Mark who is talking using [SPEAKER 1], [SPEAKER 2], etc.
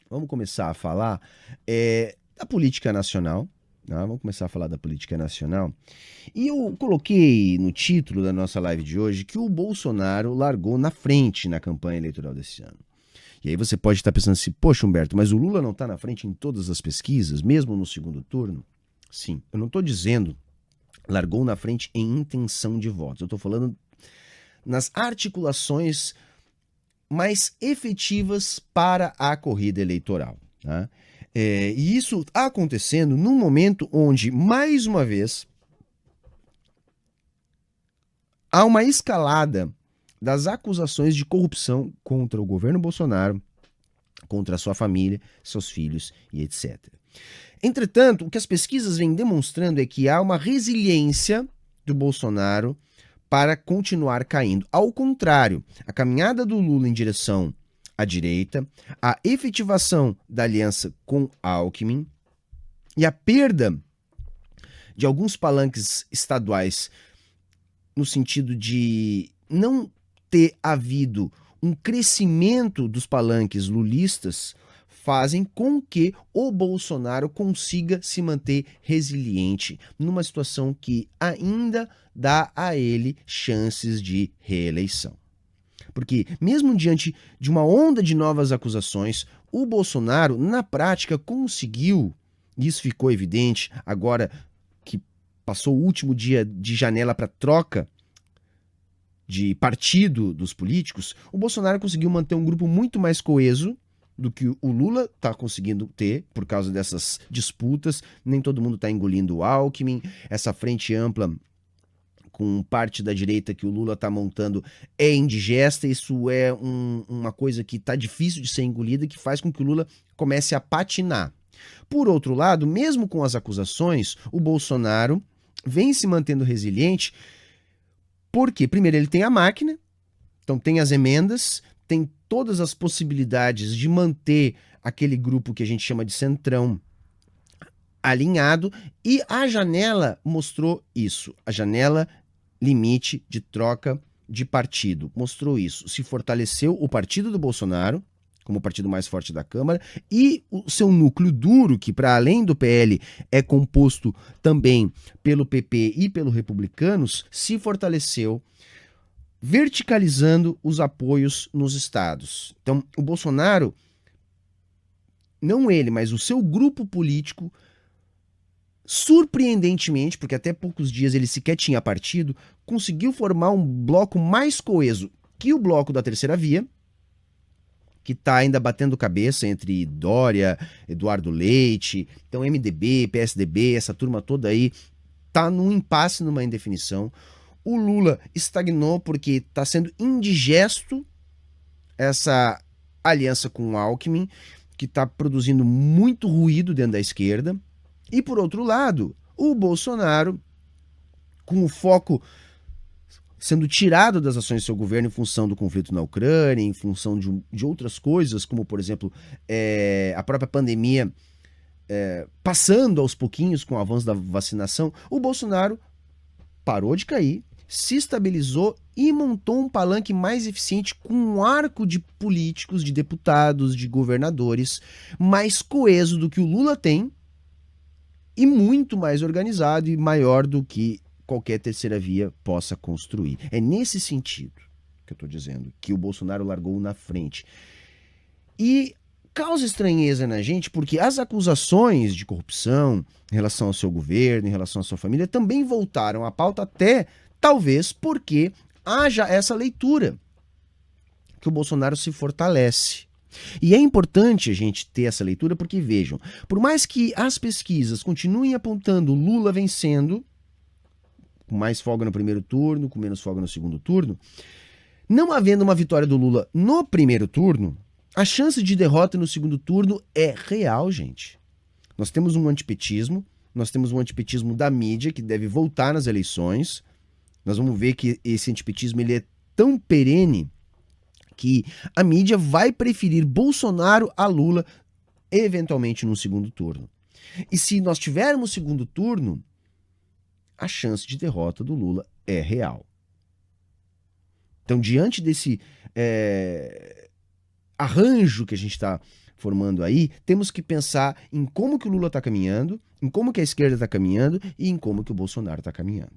[SPEAKER 1] vamos começar a falar da política nacional. Tá? Vamos começar a falar da política nacional. E eu coloquei no título da nossa live de hoje que o Bolsonaro largou na frente na campanha eleitoral desse ano. E aí você pode estar pensando assim, poxa, Humberto, mas o Lula não está na frente em todas as pesquisas, mesmo no segundo turno? Sim, eu não estou dizendo largou na frente em intenção de votos. Eu estou falando nas articulações mais efetivas para a corrida eleitoral. Tá? E isso está acontecendo num momento onde, mais uma vez, há uma escalada das acusações de corrupção contra o governo Bolsonaro, contra a sua família, seus filhos e etc. Entretanto, o que as pesquisas vêm demonstrando é que há uma resiliência do Bolsonaro para continuar caindo. Ao contrário, a caminhada do Lula em direção à direita, a efetivação da aliança com Alckmin e a perda de alguns palanques estaduais no sentido de não ter havido um crescimento dos palanques lulistas fazem com que o Bolsonaro consiga se manter resiliente numa situação que ainda dá a ele chances de reeleição. Porque, mesmo diante de uma onda de novas acusações, o Bolsonaro, na prática, conseguiu, e isso ficou evidente agora que passou o último dia de janela para troca de partido dos políticos, o Bolsonaro conseguiu manter um grupo muito mais coeso do que o Lula está conseguindo ter por causa dessas disputas. Nem todo mundo está engolindo o Alckmin, essa frente ampla com parte da direita que o Lula está montando é indigesta, isso é uma coisa que está difícil de ser engolida, que faz com que o Lula comece a patinar. Por outro lado, mesmo com as acusações, o Bolsonaro vem se mantendo resiliente, porque, primeiro, ele tem a máquina, então tem as emendas, tem todas as possibilidades de manter aquele grupo que a gente chama de centrão alinhado, e a janela mostrou isso. A janela limite de troca de partido mostrou isso. Se fortaleceu o partido do Bolsonaro, como o partido mais forte da Câmara, e o seu núcleo duro, que para além do PL é composto também pelo PP e pelo Republicanos, se fortaleceu, verticalizando os apoios nos estados. Então, o Bolsonaro, não ele, mas o seu grupo político, surpreendentemente, porque até poucos dias ele sequer tinha partido, conseguiu formar um bloco mais coeso que o bloco da Terceira Via, que está ainda batendo cabeça entre Dória, Eduardo Leite, então MDB, PSDB, essa turma toda aí, está num impasse, numa indefinição. O Lula estagnou porque está sendo indigesto essa aliança com o Alckmin, que está produzindo muito ruído dentro da esquerda. E, por outro lado, o Bolsonaro, com o foco sendo tirado das ações do seu governo em função do conflito na Ucrânia, em função de outras coisas, como, por exemplo, a própria pandemia passando aos pouquinhos com o avanço da vacinação, o Bolsonaro parou de cair, se estabilizou e montou um palanque mais eficiente com um arco de políticos, de deputados, de governadores mais coeso do que o Lula tem e muito mais organizado e maior do que qualquer terceira via possa construir. É nesse sentido que eu estou dizendo que o Bolsonaro largou na frente. E causa estranheza na gente porque as acusações de corrupção em relação ao seu governo, em relação à sua família, também voltaram à pauta, até talvez porque haja essa leitura que o Bolsonaro se fortalece. E é importante a gente ter essa leitura porque, vejam, por mais que as pesquisas continuem apontando Lula vencendo, com mais folga no primeiro turno, com menos folga no segundo turno, não havendo uma vitória do Lula no primeiro turno, a chance de derrota no segundo turno é real, gente. Nós temos um antipetismo, nós temos um antipetismo da mídia que deve voltar nas eleições. Nós vamos ver que esse antipetismo ele é tão perene que a mídia vai preferir Bolsonaro a Lula eventualmente no segundo turno. E se nós tivermos segundo turno, a chance de derrota do Lula é real. Então, diante desse arranjo que a gente está formando aí, temos que pensar em como que o Lula está caminhando, em como que a esquerda está caminhando e em como que o Bolsonaro está caminhando.